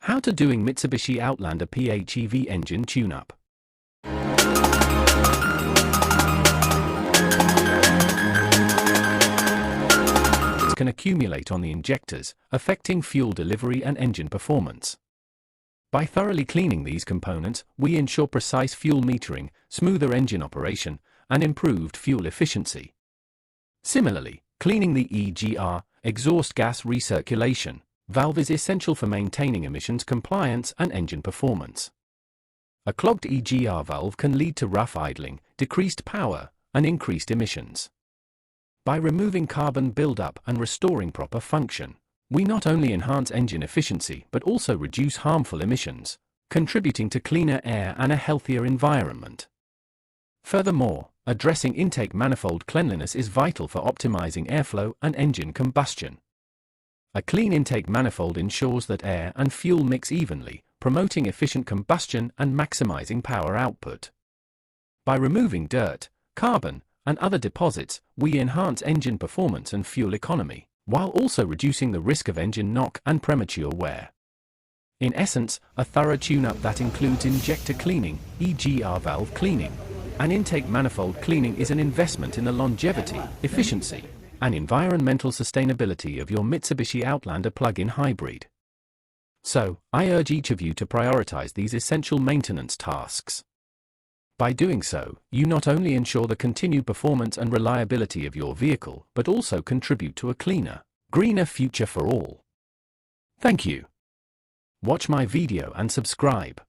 How to doing Mitsubishi Outlander PHEV engine tune-up. Can accumulate on the injectors, affecting fuel delivery and engine performance. By thoroughly cleaning these components, we ensure precise fuel metering, smoother engine operation, and improved fuel efficiency. Similarly, cleaning the EGR, exhaust gas recirculation, valve is essential for maintaining emissions compliance and engine performance. A clogged EGR valve can lead to rough idling, decreased power, and increased emissions. By removing carbon buildup and restoring proper function, we not only enhance engine efficiency but also reduce harmful emissions, contributing to cleaner air and a healthier environment. Furthermore, addressing intake manifold cleanliness is vital for optimizing airflow and engine combustion. A clean intake manifold ensures that air and fuel mix evenly, promoting efficient combustion and maximizing power output. By removing dirt, carbon, and other deposits, we enhance engine performance and fuel economy, while also reducing the risk of engine knock and premature wear. In essence, a thorough tune-up that includes injector cleaning, EGR valve cleaning, and intake manifold cleaning is an investment in the longevity, efficiency, and environmental sustainability of your Mitsubishi Outlander plug-in hybrid. So, I urge each of you to prioritize these essential maintenance tasks. By doing so, you not only ensure the continued performance and reliability of your vehicle, but also contribute to a cleaner, greener future for all. Thank you. Watch my video and subscribe.